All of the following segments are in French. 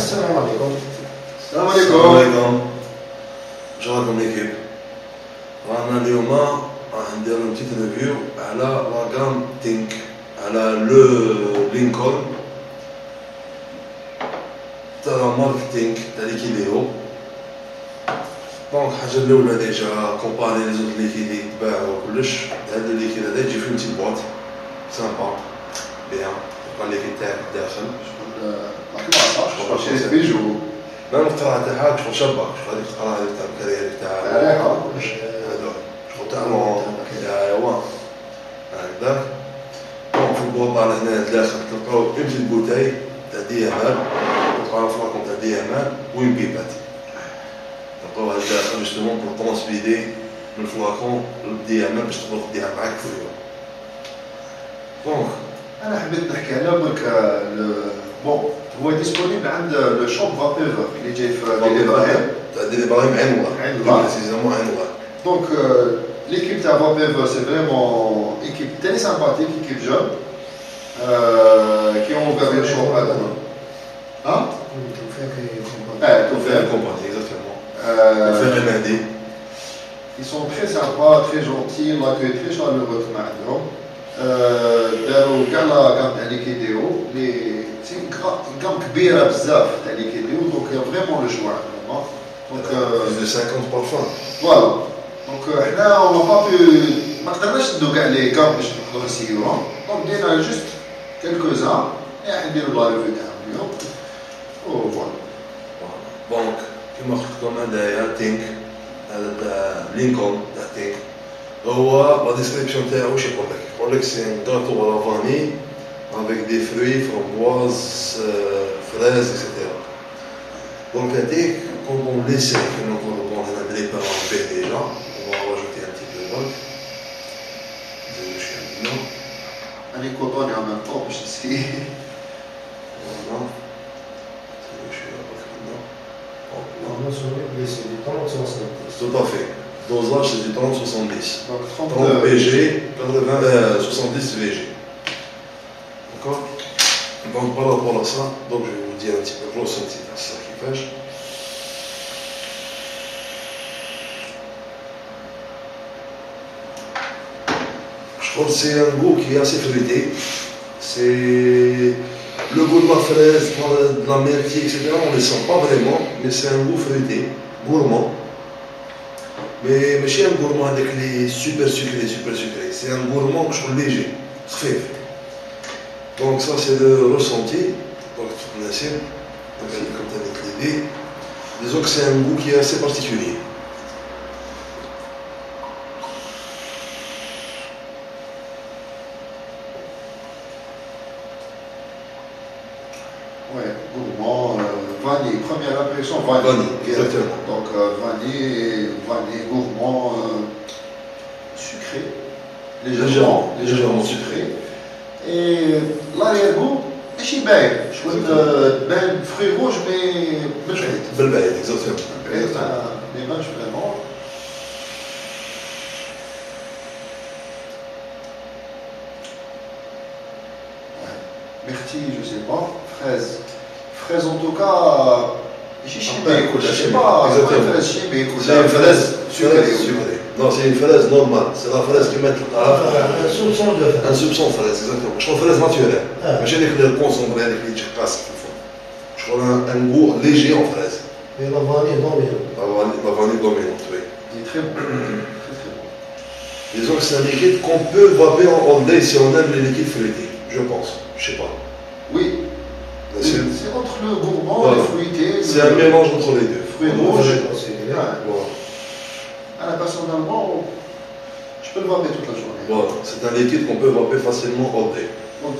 السلام عليكم. السلام عليكم. شراكم ليكيب؟ رانا اليوم راح نديرو بتيت ريفيو على لا غام تينك، على لو لينكولن تاع لا مارك تينك تاع ليكيديو. دونك الحاجة الأولى ديجا كومباري لي زوط ليكيد لي يتباعو وكلش، هاد الليكيد هدا يجي فيه بتيت بواط سامبا بيان، يبقى الليكيد تاعك داخل. شغل شريت بيجو. لا القراءة تاعها شغل شابة، شغل هاديك القراءة هاديك تاع الكارير تاع هادوك شغل تاع لون تاع حيوان هكداك. دونك في البوطة لهنا داخل تلقاو اون بتيت بوتاي تاع ديامال، تلقاو فلاكون تاع ديامال وين بيبات، تلقاوها داخل جوستومون بور ترونسبيدي من الفلاكون للديامال باش تقدر تديها معاك في اليوم. دونك انا حبيت نحكي على برك بون هو ديسپونيبل عند لو شوب فابيفر اللي جاي في ديلي ابراهيم تاع ديلي ابراهيم عين الله بريسيزامون عين الله. دونك l'équipe تاع فابيفر سي فريمون équipe très sympathique, équipe jeune qui ont ouvert le shop هذا. ها؟ توفيق كومباني exactement. توفيق المهدي. Ils sont très sympas, très gentils, l'accueil très chaleureux تما عندهم. داروا كاع لا غام تاع ليكيديو لي سي غام كبيره بزاف تاع ليكيديو، دونك فريمون لو شوا عندهم. دونك plus de 50 parfums. فوالا دونك حنا اون با بو ما قدرناش ندو كاع لي غام باش نقدروا نسيروهم، دونك دينا جوست كالكو زان يعني نديرو لا ريفيو تاعهم اليوم و فوالا. دونك كيما قلت لكم هذايا تينك، هذا تاع لينكولن تاع تينك، هو لا ديسكريبسيون تاعو واش يقول لك؟ يقول لك سي ان غاتو لا فاني افيك دي فروي فرومبواز فريز اكسيتيرا. دونك هذيك كون اون ليسي كيما نقولو بون هنا بلي بارون بيه ديجا، اون فا راجوتي ان تي بو دونك نديرو شي عندنا اني كوطوني ان ميم طون باش نسي فوالا نديرو شي هكاك هنا. Normalement, sur les c'est du temps, c'est 70. Tout à fait. Dosage c'est du 30-70. دونك 30 VG, 70 VG. D'accord? Donc par rapport à ça, donc je vais vous dire un petit peu le ressenti dans ça qui pêche. Je crois que c'est un goût qui est assez fruité. C'est le goût de la fraise, de la myrtille, etc. On ne les sent pas vraiment, mais c'est un goût fruité, gourmand. Mais ماشي un gourmand avec les super sucrés, c'est un gourmand que je trouve léger, خفيف. Donc ça c'est le ressenti. Donc Nassim, comme tu avais l'idée, disons que c'est un goût qui est assez particulier. ouais, gourmand, vanille, première impression vanille. Vanille, exactement. Donc vanille, gourmand, sucré, légèrement sucré. Et l'arrière-goût, ماشي باين، شوية باين fruits rouges mais بالبعيد. بالبعيد, exactement. ما يبانش فريمون. Myrtille, je sais pas. Fraise en tout cas. Je sais pas. C'est une fraise sucrée. Non, c'est une fraise normale. C'est la fraise qui met Un soupçon de fraise. un soupçon de fraise, exactement. Je trouve fraise naturelle. Mais j'ai des concentrés avec les chicasse qu'il faut. Je trouve un goût léger en fraise. Mais la vanille dominante. La vanille dominante, oui. Il est très bon. Très bon. Disons que c'est un liquide qu'on peut vaper en all day si on aime les liquides fruités. Je pense. Je sais pas. Oui. C'est entre le gourmand et le fruité. C'est un mélange entre les deux. Fruits rouges. Voilà. Alors personnellement, je peux le vaper toute la journée. Voilà. C'est un liquide qu'on peut vaper facilement all day. Donc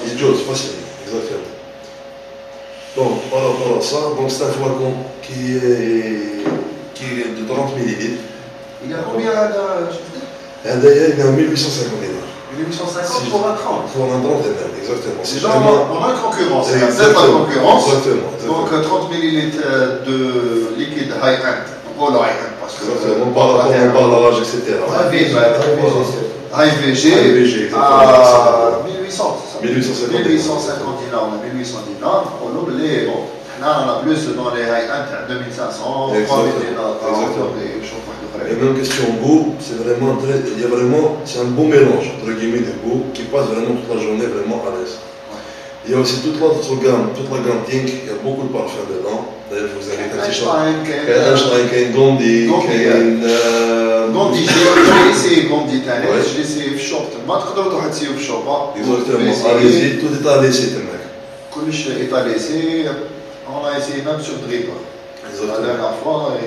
Il jose facilement, exactement. Donc par rapport à ça, donc c'est un flacon qui est de 30 millilitres. Il y a combien là? Et d'ailleurs, il est en 1850 dinars. 1850 pour un 30. Pour un 30 dinars, exactement. C'est genre on a une concurrence. C'est peut-être la concurrence. Exactement. Donc 30 millilitres de liquide high-end. Oh là, high-end parce que. Exactement. Par rapport à l'emballage, etc. IVG à 1800, c'est ça? 1850 1850 dinars ou 1800 dinars, on oublie, bon, là on a plus dans les high end 2500, 3000 dinars, et même question goût, c'est vraiment il y a vraiment, c'est un beau mélange entre guillemets de goût qui passe vraiment toute la journée vraiment à l'aise. Il y a aussi toute l'autre gamme, toute la gamme Pink, il y a beaucoup de parfums dedans. D'ailleurs, je vous invite un petit shot. Einstein, Gondi, Gondi, j'ai essayé Gondi, je l'ai essayé في شوب ما تقدروا تروحوا تسيو في شوب. Exactement, allez-y, tout est à laisser, mec. كلش est à laisser, on a essayé même sur Dripper. La dernière fois.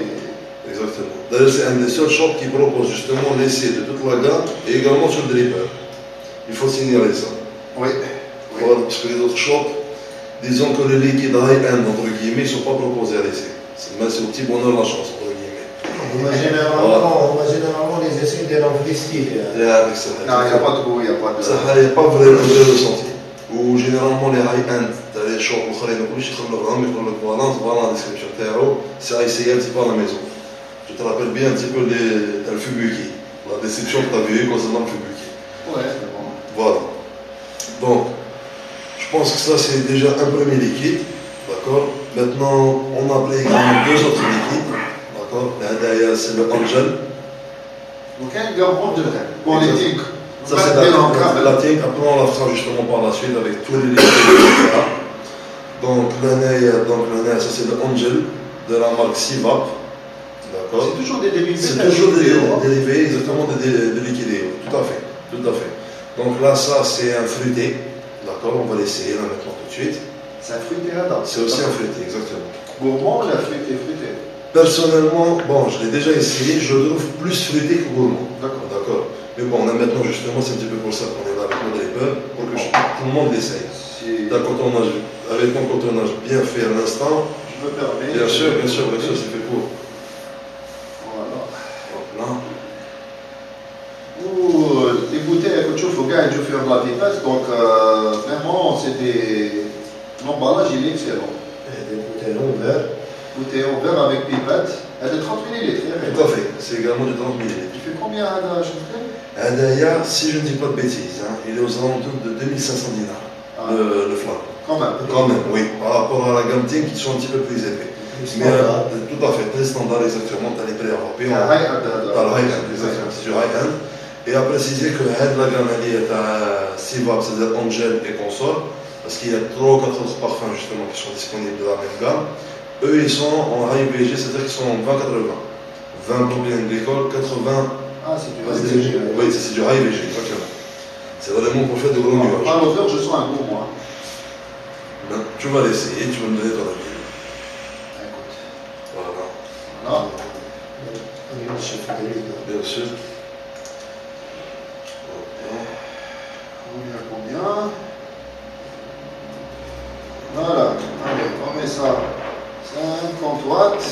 Exactement. D'ailleurs, c'est un des seuls shops qui propose justement l'essai de toute la gamme et également sur Dripper. Il faut signaler ça. Oui. Voilà, parce que les autres shops, disons que les liquides high-end, entre guillemets, ne sont pas proposés à l'essai. C'est au petit bonheur la chance, entre guillemets. On va généralement les essais de l'enflistique. Non, il n'y a pas de goût, il n'y a pas de... Il n'y a pas vraiment de vrai ressenti. Ou généralement les high-end, les shops, voilà la description. C'est à essayer un petit peu à la maison. Je te rappelle bien un petit peu le Fubuki. La description que tu as vue concernant le Fubuki. Ouais, c'est bon. Voilà. Donc, je pense que ça c'est déjà un premier liquide, d'accord. Maintenant, on a appelé également deux autres liquides, d'accord. Derrière, c'est le Angel. Donc, il y a un garbon de l'air. Bon, les tics. Ça c'est la tienne, après on la fera justement par la suite avec tous les liquides, etc. Donc, ça c'est le Angel de la marque Sivap, d'accord. C'est toujours des dérivés. C'est toujours des dérivés, exactement, de liquidés, tout à fait, tout à fait. Donc là, ça c'est un fruité. D'accord, on va l'essayer là maintenant tout de suite. C'est un fruité là. C'est aussi un fruité, exactement. Gourmand, la fruité. Personnellement, bon, je l'ai déjà essayé, je le trouve plus fruité que gourmand. D'accord. Mais bon, là maintenant justement, c'est un petit peu pour ça qu'on est là avec nos drivers, pour que tout le monde l'essaye. Avec un cotonnage bien fait à l'instant. Je me permets. Bien sûr, c'est fait pour. Voilà. Donc là. Les bouteilles que tu fais, gars, tu fais de la pipette, donc vraiment, c'est des. L'emballage, il est excellent. Des bouteilles en verre. Bouteille en verre avec pipette, elle est de 30 ml. Tout à fait, c'est également de 30 ml. Tu fais combien à la Adaya, si je ne dis pas de bêtises, hein, il est aux alentours de 2500 dinars, le flanc. Quand même, oui, par rapport à la gamme Ting qui sont un petit peu plus élevés. Mais tout à fait, très standard exactement, tu as les prix européens. Tu as le high-end, exactement, c'est du high-end. Et à préciser que la gamme est à Sivap, c'est-à-dire Angel et consort, parce qu'il y a 3 ou 4 autres parfums justement qui sont disponibles de la même gamme. Eux, ils sont en high VG, c'est-à-dire qu'ils sont en 20-80. 20 propylène glycol, 80. Ah, c'est du high VG. Oui, c'est du high VG, exactement. C'est vraiment pour faire de gros nuages. À l'odeur, je sens un goût, moi. Ben, tu vas l'essayer, tu vas me donner ton avis. Écoute. Voilà. Bien sûr. Combien? Voilà, allez, on met ça 50 watts.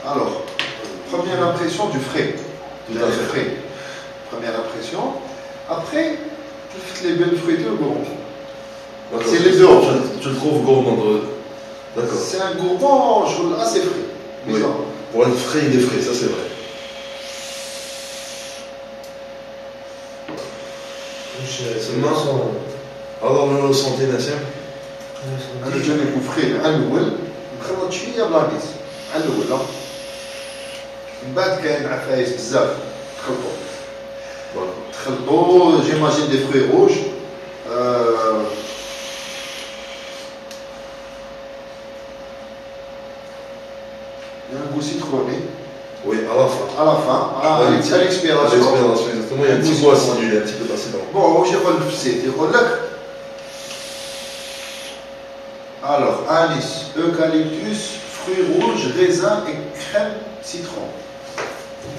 Alors, première impression du frais. Tout à fait. Frais. Première impression. Après, les belles fruitées au gourmand. C'est les deux. Tu le trouves gourmand. D'accord. C'est un gourmand assez frais. Oui. Pour être frais, il est frais, ça c'est vrai. Alors le ressenti Nassim. أنا جاني كفخين الأول مخلط شوية بلاكيس الأول من بعد كاين عفايس بزاف تخلطوا جيماجين دي فروي روج il y a un goût citronné. Oui, à la fin. À la fin, à l'expiration. Exactement, il y a un petit goût acidulé, un petit peu d'acide. Bon, je vais le faire. Alors, anis, eucalyptus, fruits rouges, raisin et crème citron.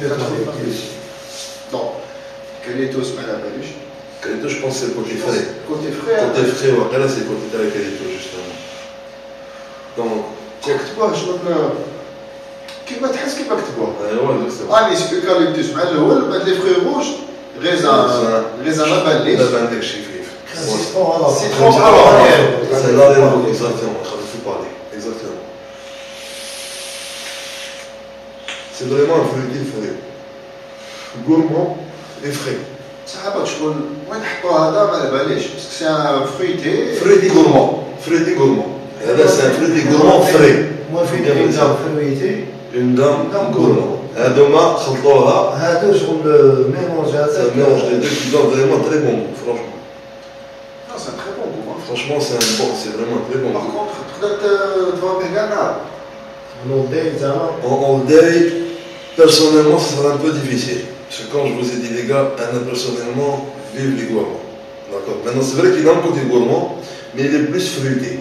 Eucalyptus. Non, eucalyptus, mais la baluche. Eucalyptus, je pense que c'est le côté frais. Côté frais. Côté frais, ouais. Là, c'est le côté de l'eucalyptus, justement. Donc, كتبوه شغل كيما تحس كيما كتبوه. ايوا انيس eucalyptus مع الاول بعد لي فروي روج ريزان ما باليش. ما عندك شي خفيف. Citron à l'arrière. C'est l'arrière, exactement. Il faut parler. Exactement. C'est vraiment un fruit frais. gourmand et frais. صحابة شغل وين حطوا هذا ما على باليش باسكو سي ان فرويتي Fruité gourmand. Fruité gourmand. Là, c'est un fruité gourmand frais. moi في une gamme fruitée Une dame gourmand. هذوما خلطوها. هذا شغل ميلونج C'est un mélange des deux qui donne vraiment très bon goût, franchement. Non, c'est un très bon goût. Franchement, c'est vraiment un très bon Par goût. contre, تقدر تفهم كاع نهار. نوضي زعما En deuil, personnellement, ça sera un peu difficile. Parce que quand je vous ai dit, les gars, Anna, personnellement, vive les gourmands. D'accord. Maintenant, c'est vrai qu'il a un côté gourmand, mais il est plus fruité.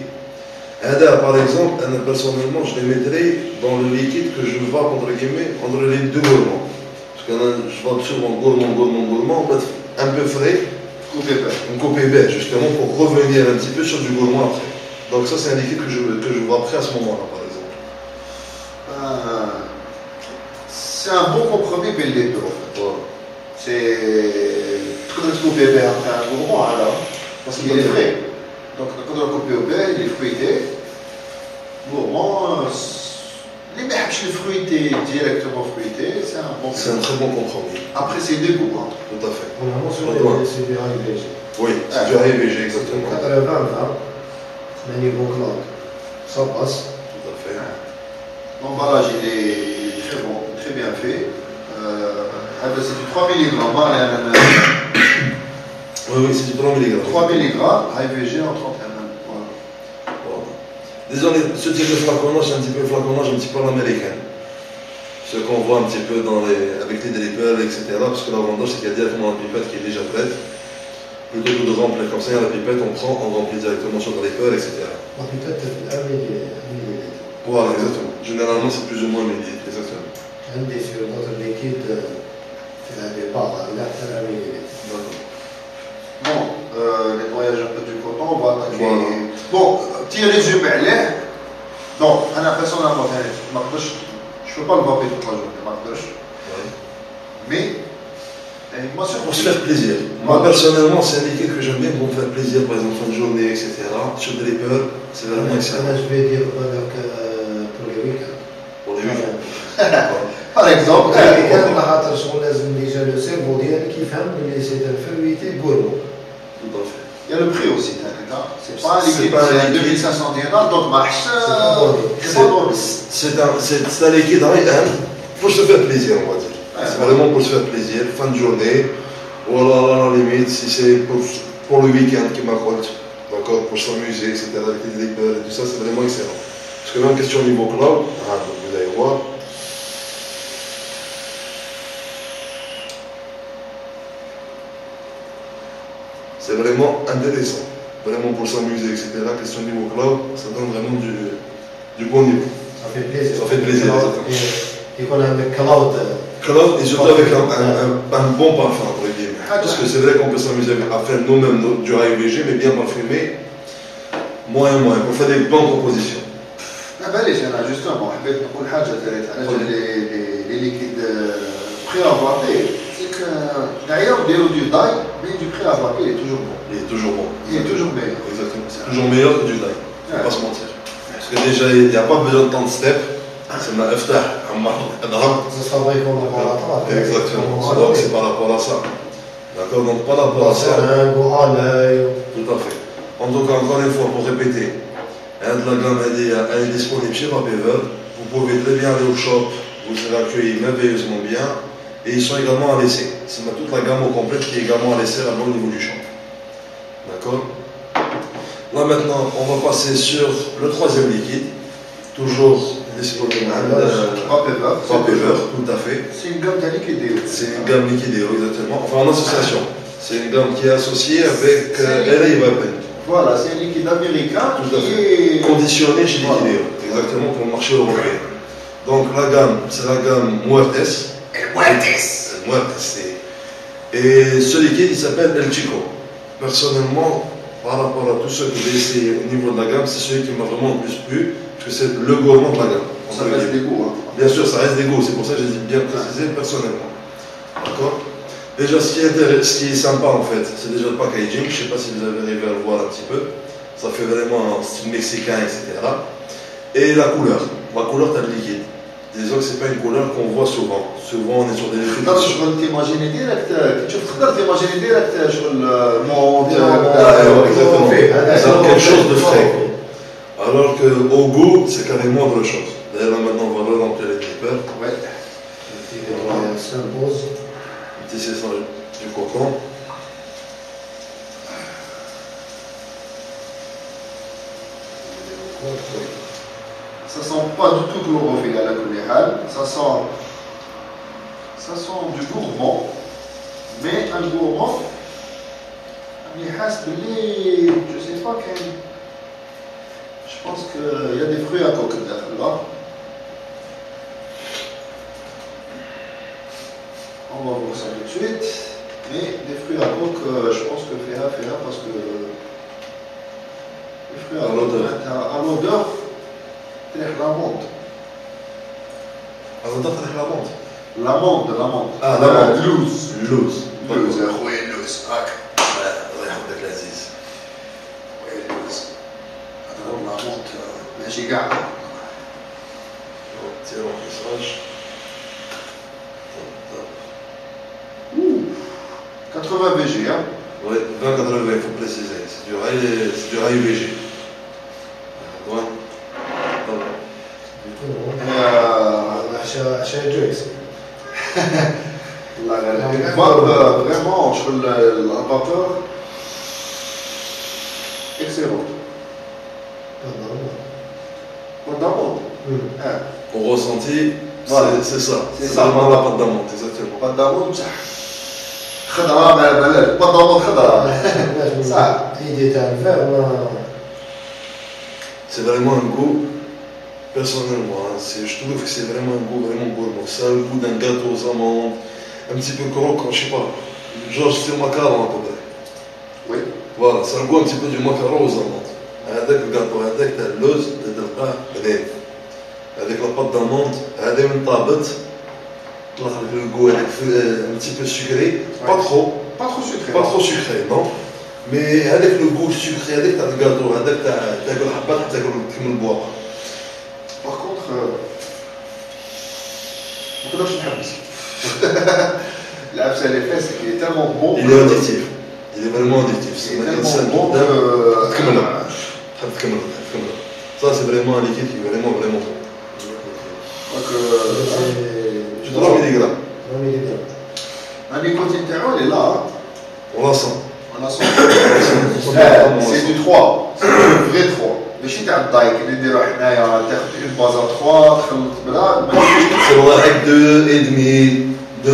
Ada, par exemple, Anna, personnellement, je les mettrai dans le liquide que je vends, entre guillemets, entre les deux gourmands. Parce que je vends souvent gourmand, on va être un peu frais, Coupé pas. une coupe épais, justement, pour revenir un petit peu sur du gourmand après. Donc ça, c'est un liquide que je vends après à ce moment-là, par exemple. C'est un bon compromis بين les deux. Voilà. C'est تقدر تكوبي به un gourmand alors parce qu'il est frais. Donc تقدر تكوبي به il est fruité. Gourmand اللي ما يحبش الفرويتي directement fruité, c'est un bon. C'est un très bon compromis. Après c'est des goûts. Hein. Tout à fait. normalement c'est du IVG Oui, c'est du AVG, exactement. 80 grammes niveau cloud ça passe Tout à fait. L'emballage il est très bon, très bien fait. C'est du 3 mg. Oui, c'est du 3 mg. 3 mg, IVG en 31 ml. Voilà. Voilà. Désolé, ce type de flaconnage, c'est un petit peu le flaconnage un petit peu à l'américaine. Ce qu'on voit un petit peu avec les dripels, etc. Parce que l'avantage, c'est qu'il y a directement la pipette qui est déjà prête. Plutôt que de remplir comme ça, il y a la pipette, on prend, on remplit directement sur le dripper, etc. la pipette في 1 millilitre Voilà, exactement. Généralement, c'est plus ou moins 1 millilitre, exactement. عندي sur notre liquide فيها des barres لا حتى 1 millilitre D'accord. Bon, nettoyage un peu du coton, on va attaquer. Voilà. Bon, petit résumé عليه. Donc, أنا personnellement, ما نقدرش, je peux pas le vaper toute la journée, ما نقدرش. Ouais. Mais, moi sur Pour se faire plaisir. Moi, personnellement, c'est un liquide que j'aime bien pour me faire plaisir, par exemple, fin de journée, etc. Sur des dripper, c'est vraiment excellent. أنا je vais dire بالك pour les week-ends Pour les week-ends. Par exemple, الويكاند خاطر شغل لازم ديجا لو سيرفو ديالك يفهم بلي سي ان فرويتي gourmand Tout à fait. il y a le prix aussi, c'est pas un C'est liquide, pas un c'est liquide. 2500 dinars, donc marche, C'est c'est pas drôle. C'est un liquide high-end pour se faire plaisir, on va dire. Ouais, C'est ouais. vraiment pour se faire plaisir, fin de journée, ou alors à la limite, si c'est pour le week-end qui m'accroche, d'accord, pour s'amuser, etc., avec les drippers et tout ça, c'est vraiment excellent. Parce que même question niveau cloud, donc vous allez voir. C'est vraiment intéressant, vraiment pour s'amuser, etc. Question niveau cloud, ça donne vraiment du bon niveau. ça fait plaisir Ça fait plaisir, exactement. يكون عندك كلاود Cloud et surtout avec un bon parfum, entre guillemets. Parce que c'est vrai qu'on peut s'amuser à faire nous-mêmes du AVG, mais bien parfumé, moins et moins, pour faire des bonnes propositions. معليش انا جوستومون حبيت نقول حاجه دريت على لي ليكيد بري افواتي سيك العيار ديالو دو داي مي دو بري افواتي il est toujours bon. Il est toujours bon. Il est toujours meilleur. Exactement. C'est toujours meilleur que du dye. On va Ouais. pas se mentir. Parce que déjà, il n'y a pas besoin de tant de steps. C'est ma افتح عمر اضرب. ça se fabrique en laboratoire Exactement. Donc c'est par rapport à ça. D'accord. Donc par rapport à ça. un goût à l'œil Tout à fait. En tout cas, encore une fois, pour répéter, la gamme elle est disponible chez Vapever. Vous pouvez très bien aller au shop, vous serez accueillis merveilleusement bien. Et ils sont également à l'essai. C'est toute la gamme au complet qui est également à l'essai là-bas au niveau du shop. D'accord. Là maintenant, on va passer sur le troisième liquide. Toujours disponible à Vapever, tout à fait. C'est une gamme de liquidéo. C'est une gamme liquidéo, exactement. Enfin, en association. C'est une gamme qui est associée avec LA Vapen. Voilà, c'est un liquide américain Tout à qui fait. est Conditionné chez Voilà. Liquideo, exactement pour le marché européen. Donc la gamme, c'est la gamme Muertes. Muertes. Et ce liquide, il s'appelle El Chico. Personnellement, par rapport à tout ce que j'ai essayé au niveau de la gamme, c'est celui qui m'a vraiment le plus plu, parce que c'est le gourmand de la gamme. ça reste des goûts. Hein. Bien sûr, ça reste des goûts, c'est pour ça que j'ai bien précisé personnellement. D'accord. Déjà, ce qui est sympa en fait, c'est déjà le packaging. Je ne sais pas si vous avez arrivé à le voir un petit peu. Ça fait vraiment un style mexicain, etc. Et la couleur. La couleur, tu as le liquide. disons que c'est pas une couleur qu'on voit souvent. Souvent on est sur des liquides. تقدر شغل تيماجيني ديريكت كي تشوف تقدر تيماجيني ديريكت شغل مونت Exactement. C'est quelque chose de frais. Alors qu'au goût, c'est carrément autre chose. D'ailleurs, là maintenant, on va remplir les clippers. Ouais. s'impose. Petit séchage du coton. Ça sent pas du tout chlorophylle à la couleur. Ça sent du gourmand, mais un gourmand. Je sais pas quel. Je pense qu'il y a des fruits à coque là. On va voir ça tout de suite. Mais des fruits à coque, je pense que faire parce que les fruits à coque, à l'odeur, c'est la menthe. À l'odeur, c'est la menthe. L'amande. Ah, l'amande. Loose. Loose. Loose, oui, loose. يحبك العزيز. ماشي كاع. Tirons le message. 80 VG, hein? Oui, 20-80, il faut préciser. C'est du rail VG. Ouais. عشان جويس. Vraiment, sur la vapeur, excellent. Pas d'amande. Au ressenti, Voilà. c'est ça. C'est ça. Vraiment la pâte d'amande, exactement. Pas d'amande, ça. خضراء مع البلد، pas d'amande خضراء. Ça. L'idée d'un verre, C'est vraiment un goût, personnellement, hein, je trouve que c'est vraiment un goût vraiment gourmand. C'est un goût d'un gâteau aux amandes, un petit peu croquant, je sais pas. Genre, c'est le macaron à peu près. Oui. Voilà, c'est un goût un petit peu du macaron aux amandes. Avec le gâteau, avec la lose, avec la pâte d'amande, avec une tablette, le goût un petit peu sucré, pas trop. Pas trop sucré. Pas trop sucré, non. Mais avec le goût sucré, avec le gâteau, avec le habat, avec le bois. Par contre, on peut lâcher Là, vous allez faire, c'est qu'il est tellement bon. Il est addictif. Il est vraiment addictif. Il est tellement bon Ça, c'est vraiment un liquide qui est vraiment, vraiment bon. Donc, 3 mg. la nicotine terreau, elle est là. Hein. On la sent. On la sent. C'est du 3. C'est du vrai 3. ماشي تاع الدايك اللي نديرو حنايا تاخذ اون باز 3 تخلط بلا C'est vrai avec 2,5, 2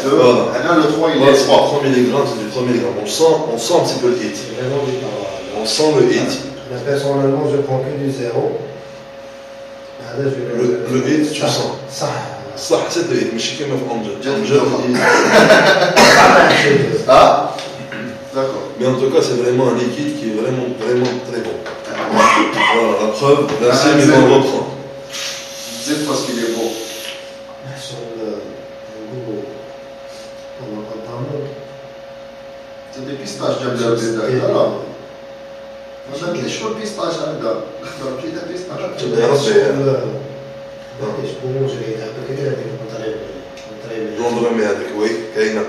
Voilà. Là, le 3, il est 3. 3 mg, c'est du 3 mg. On sent un petit peu le hit. On sent le hit. Personnellement, je prends que du zéro. Le hit, tu sens. Ça. صح حسيت الهيت ماشي كيما في أمجد. Ah D'accord. Mais en tout cas, c'est vraiment un liquide qui est vraiment, vraiment très bon. Voilà, la preuve, merci, mais on reprend. C'est parce qu'il est bon. C'est des pistaches, j'aime bien les voilà. Moi, j'aime les cheveux pistaches, hein, là. J'ai des pistaches. لوندرمي هذيك وي كاينه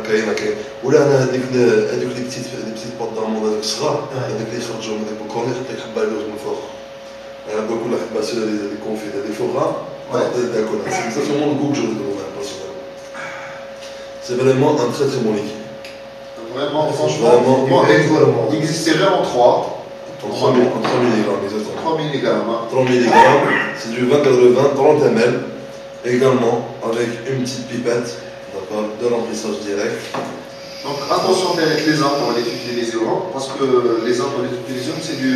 ولا انا هذيك اللي بتيت بطامون هذوك الصغار هذيك اللي يخرجوا من ديك الكورني يحط لك حبه لوز من فوق انا نقول كل حبه سير دي كونفيت هذه فوقها تاكلها سي اكزاكتومون الكوك جو سي فريمون ان تري تري بون ليكيد Vraiment, franchement, il existait vraiment 3. En 3 mg, exactement. 3 mg. 3 mg, c'est du 20-80, 30 ml, également avec une petite pipette de remplissage direct. Donc attention avec les arbres pour les utilisations, parce que les arbres pour les utilisations, c'est du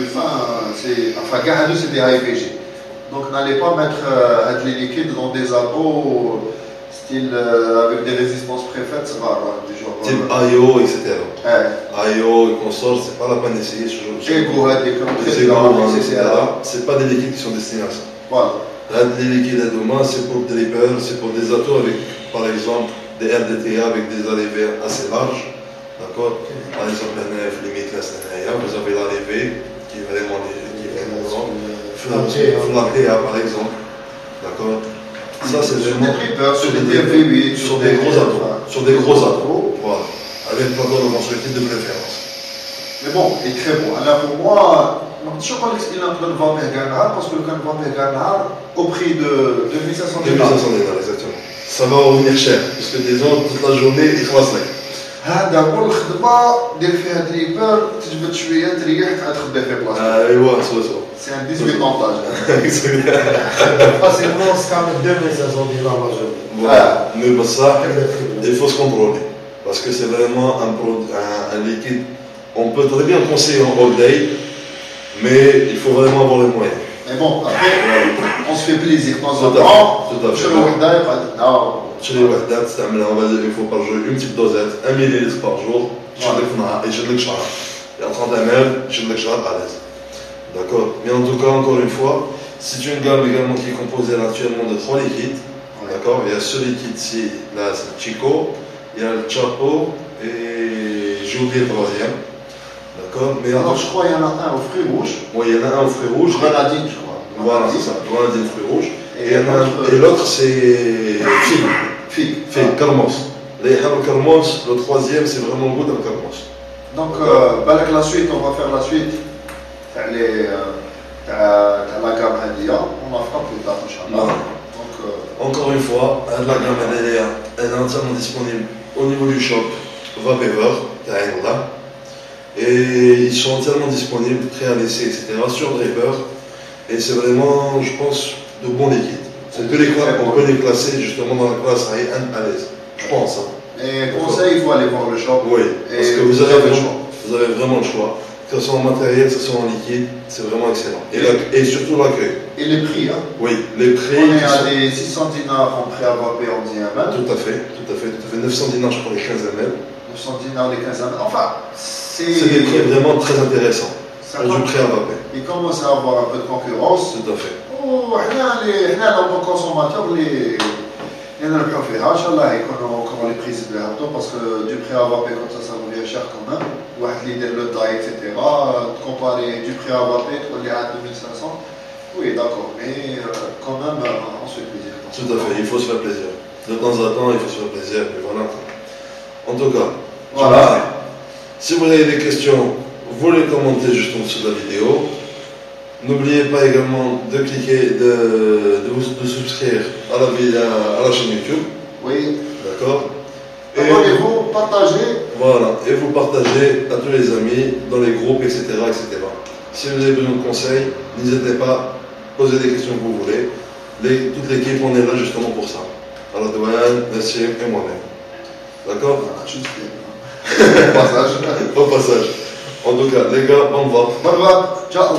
gahadou, c'est des AIVG. Donc n'allez pas mettre les liquides dans des abos style avec des résistances préfaites, ça va du genre. Type AIO, etc. AIO et consorts, c'est pas la panne d'essayer ce genre de choses. C'est pas des liquides qui sont destinés à ça. Voilà. Les liquides à demain, c'est pour des drivers, c'est pour des atos avec, par exemple, des RDTA avec des arrivées assez larges. D'accord. Par exemple, la nef, limite la SNAIA, vous avez l'arrivée qui est vraiment grand. Flagdéa, par exemple. D'accord. Ça, c'est Sur vraiment. des trippers, sur des des DV8, sur des gros atos. enfin, Sur des gros atos. Voilà. Avec le plateau de mensualité de préférence. Mais bon, il est très bon. Alors pour moi, je crois qu'il a un plan de Vampire Garnard parce que le plan de Vampire Garnard, au prix de 2500 $. 2500 $, exactement. Ça va revenir cher, puisque disons, toute la journée, il خلاص لك. هذا هو الخدمه دير فيها دريبر تجبد شويه تريح تعاد تخدم في بلاصتك. ايوا سوا سي ان 18 طونطاج. Facilement, c'est quand même 2500 $ la journée. Voilà. Mais pour ça, il faut se contrôler. Parce que c'est vraiment un liquide. On peut très bien conseiller en all day, mais il faut vraiment avoir les moyens. Mais bon, après, on se fait plaisir de temps en Tout à temps. fait, tout à fait. Je le وحده يقعد Chez les وحدات تستعملها on va dire une fois par jour, une petite dosette, 1 millilitre par jour, يشد لك في النهار يشد لك شهر. Il y a 30 ml, يشد لك شهر à l'aise. D'accord. Mais en tout cas, encore une fois, c'est une gamme également qui est composée actuellement de 3 liquides. D'accord. Il y a ce liquide-ci, là c'est le Chico, il y a le Chapo et j'ai oublié le troisième. D'accord. Mais Alors je crois qu'il y en a un au fruit rouge. oui, il y en a un au fruit rouge. Grenadine, je crois. Voilà, c'est ça. Grenadine, fruit rouge. Et l'autre c'est figue. Figue. Carmos. Les Carmos, le troisième c'est vraiment le goût de Carmos. Donc, avec la suite, on va faire la suite. La gamme Hadia, on en fera plus tard, Inch'Allah. Donc, encore une fois, la gamme Hadia, elle est entièrement disponible au niveau du shop Vapever, et ils sont entièrement disponibles, prêts à laisser, etc. sur Draper. Et c'est vraiment, je pense, de bons liquides. On peut les classer justement dans la classe high-end à l'aise. Je pense. Hein. Et conseil, il faut aller voir le shop. Oui, parce Et que vous avez vraiment le choix. Que ce soit en matériel, que ce soit en liquide, c'est vraiment excellent. Et surtout l'accueil. Et les prix, hein. Oui, les prix. On est à des 600 $, en prêt à vaper en diamant. Tout à fait. 900 $, je crois, les 15 ml. 900 $, les 15 ml. Enfin, c'est des prix vraiment très intéressants. Pour du prêt à vaper. Il commence à avoir un peu de concurrence. Tout à fait. Oh, les consommateurs, les نربحوا فيها ان شاء الله يكونوا لي بريز بهبطوا باسكو دو بري ا فابي كون سا رevient cher quand même واحد اللي يدير لو داي اكسيتيرا تكومباري دو بري ا فابي تقول لي عاد 2500 oui d'accord mais quand même on se fait plaisir. Tout à fait, il faut se faire plaisir. De temps en temps, il faut se faire plaisir, mais voilà. En tout cas, voilà. Si vous avez des questions, vous les commentez juste en dessous de la vidéo. N'oubliez pas également de cliquer, de souscrire à la chaîne YouTube. Oui. D'accord. Abonnez-vous, partagez. Voilà. Et vous partagez à tous les amis, dans les groupes, etc. etc. Si vous avez besoin de conseils, n'hésitez pas, posez des questions que vous voulez. Toute l'équipe, on est là justement pour ça. Alors, Douane, Nassim et moi-même. D'accord. Au passage. Au passage. En tout cas, les gars, bonne vote. Bonne vote. Ciao.